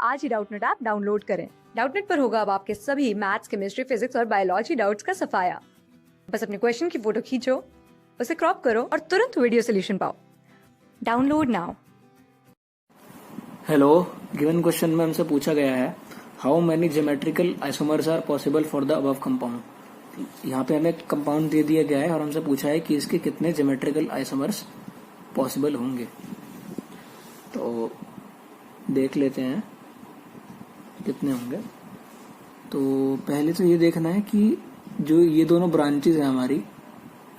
आज ही Doubtnut app download करें। Doubtnut पर होगा अब आपके सभी मैथ्स, केमिस्ट्री, फिजिक्स और बायोलॉजी डाउट्स का सफाया। बस अपने क्वेश्चन की फोटो खींचो, उसे क्रॉप करो और तुरंत वीडियो सोल्यूशन पाओ। Download now. Hello, given question में हमसे पूछा गया है how many geometrical isomers are possible for the above compound. यहाँ पे हमें कंपाउंड दे दिया गया है और हमसे पूछा है कि इसके कितने ज्योमेट्रिकल आइसोमर्स पॉसिबल होंगे। तो देख लेते हैं कितने होंगे। तो पहले तो ये देखना है कि जो ये दोनों ब्रांचेज हैं हमारी,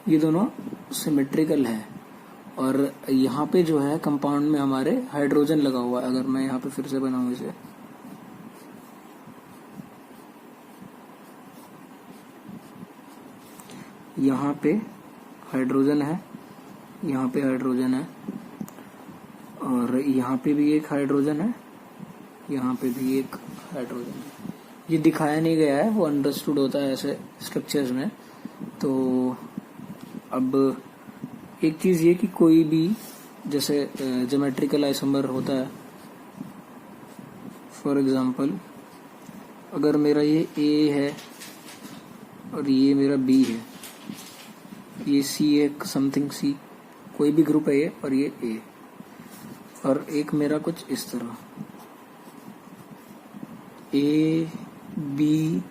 ये दोनों सिमेट्रिकल है और यहाँ पे जो है कंपाउंड में हमारे हाइड्रोजन लगा हुआ है। अगर मैं यहाँ पे फिर से बनाऊं इसे, यहाँ पे हाइड्रोजन है, यहाँ पे हाइड्रोजन है और यहाँ पे भी एक हाइड्रोजन है, यहाँ पे भी एक हाइड्रोजन है। ये दिखाया नहीं गया है, वो अंडरस्टूड होता है ऐसे स्ट्रक्चर्स में। तो अब एक चीज ये कि कोई भी जैसे ज्योमेट्रिकल आइसोमर होता है, फॉर एग्जांपल अगर मेरा ये ए है और ये मेरा बी है, ये सी है, समथिंग सी, कोई भी ग्रुप है ये, और ये ए, और एक मेरा कुछ इस तरह ए बी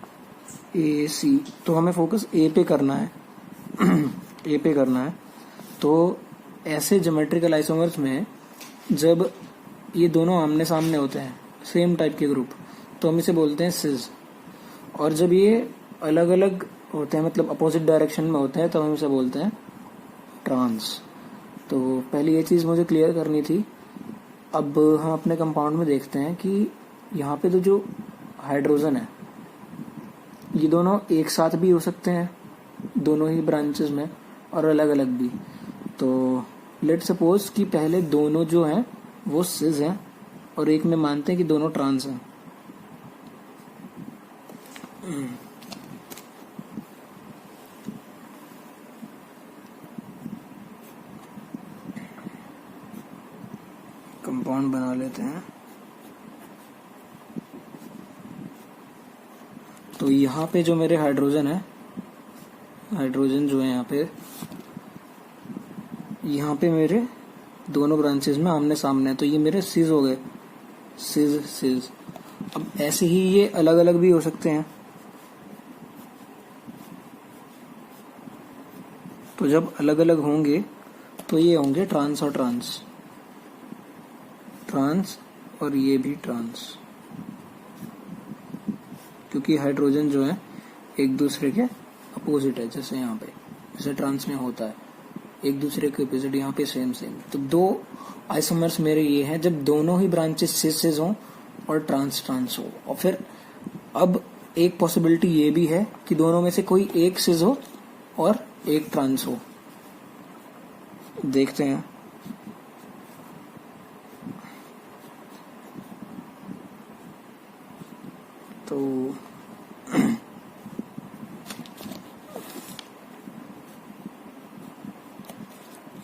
ए सी। तो हमें फोकस ए पे करना है ए पे करना है। तो ऐसे ज्योमेट्रिकल आइसोमर्स में जब ये दोनों आमने सामने होते हैं, सेम टाइप के ग्रुप, तो हम इसे बोलते हैं सिज। और जब ये अलग अलग होते हैं, मतलब अपोजिट डायरेक्शन में होते हैं, तो हम इसे बोलते हैं ट्रांस। तो पहले ये चीज मुझे क्लियर करनी थी। अब हम अपने कंपाउंड में देखते हैं कि यहाँ पे तो जो हाइड्रोजन है, ये दोनों एक साथ भी हो सकते हैं दोनों ही ब्रांचेस में और अलग अलग भी। तो लेट सपोज कि पहले दोनों जो हैं वो सिज हैं और एक में मानते हैं कि दोनों ट्रांस हैं। कंपाउंड बना लेते हैं। तो यहाँ पे जो मेरे हाइड्रोजन है, हाइड्रोजन जो है यहाँ पे मेरे दोनों ब्रांचेस में आमने सामने है, तो ये मेरे सिज हो गए, सिज सिज। अब ऐसे ही ये अलग अलग भी हो सकते हैं। तो जब अलग अलग होंगे तो ये होंगे ट्रांस और ट्रांस, ट्रांस और ये भी ट्रांस, क्योंकि हाइड्रोजन जो है एक दूसरे के अपोजिट है। जैसे यहाँ पे जैसे ट्रांस में होता है एक दूसरे के अपोजिट, यहाँ पे सेम सेम। तो दो आइसोमर्स मेरे ये हैं जब दोनों ही ब्रांचेस सिज सिज हो और ट्रांस ट्रांस हो। और फिर अब एक पॉसिबिलिटी ये भी है कि दोनों में से कोई एक सिज हो और एक ट्रांस हो। देखते हैं। तो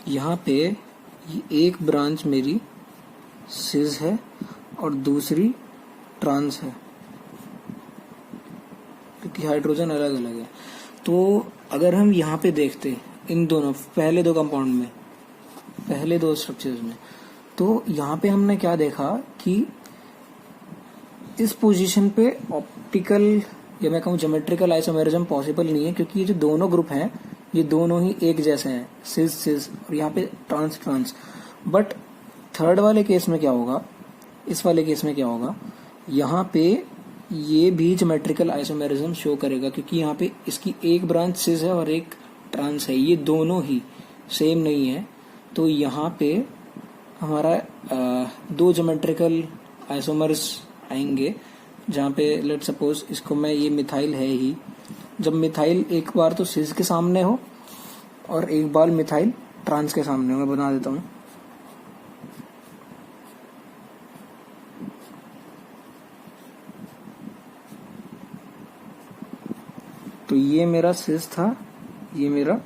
यहाँ पे ये एक ब्रांच मेरी सिज है और दूसरी ट्रांस है, क्योंकि हाइड्रोजन अलग अलग है। तो अगर हम यहाँ पे देखते इन दोनों पहले दो कंपाउंड में, पहले दो स्ट्रक्चर्स में, तो यहाँ पे हमने क्या देखा कि इस पोजीशन पे ऑप्टिकल या मैं कहूँ ज्योमेट्रिकल आइसोमेरिज्म पॉसिबल नहीं है, क्योंकि ये जो दोनों ग्रुप हैं ये दोनों ही एक जैसे हैं, सिज सिज, और यहाँ पे ट्रांस ट्रांस। बट थर्ड वाले केस में क्या होगा, इस वाले केस में क्या होगा, यहाँ पे ये भी ज्योमेट्रिकल आइसोमेरिज्म शो करेगा, क्योंकि यहाँ पे इसकी एक ब्रांच सिज है और एक ट्रांस है, ये दोनों ही सेम नहीं है। तो यहाँ पे हमारा दो ज्योमेट्रिकल आइसोमर्स आएंगे, जहाँ पे लेट सपोज इसको मैं, ये मिथाइल है ही, जब मिथाइल एक बार तो सिज के सामने हो और एक बार मिथाइल ट्रांस के सामने हो। मैं बना देता हूँ। तो ये मेरा सिज था, ये मेरा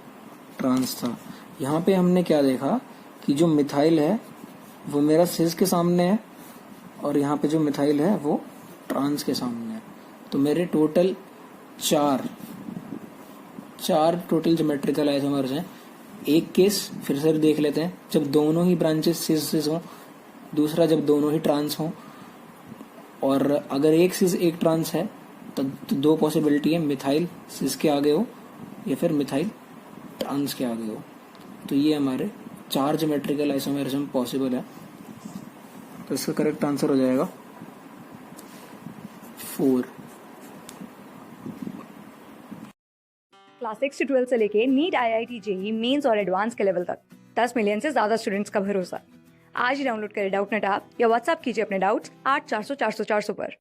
ट्रांस था। यहाँ पे हमने क्या देखा कि जो मिथाइल है वो मेरा सिज के सामने है और यहाँ पे जो मिथाइल है वो ट्रांस के सामने है। तो मेरे टोटल चार टोटल ज्योमेट्रिकल आइसोमर्स हैं। एक केस फिर से देख लेते हैं, जब दोनों ही ब्रांचेस सिस हों, दूसरा जब दोनों ही ट्रांस हों, और अगर एक सिस एक ट्रांस है तो दो पॉसिबिलिटी है, मिथाइल सिस के आगे हो या फिर मिथाइल ट्रांस के आगे हो। तो ये हमारे 4 ज्योमेट्रिकल आइसोमेरिज्म पॉसिबल है। तो इसका करेक्ट आंसर हो जाएगा 4। क्लास 6 से 12 से लेके नीट, IIT, जेई मेंस और एडवांस के लेवल तक 10 मिलियन से ज्यादा स्टूडेंट्स का भरोसा। आज ही डाउनलोड करें डाउटनेट ऐप या व्हाट्सएप कीजिए अपने डाउट्स 8400 400 400 पर।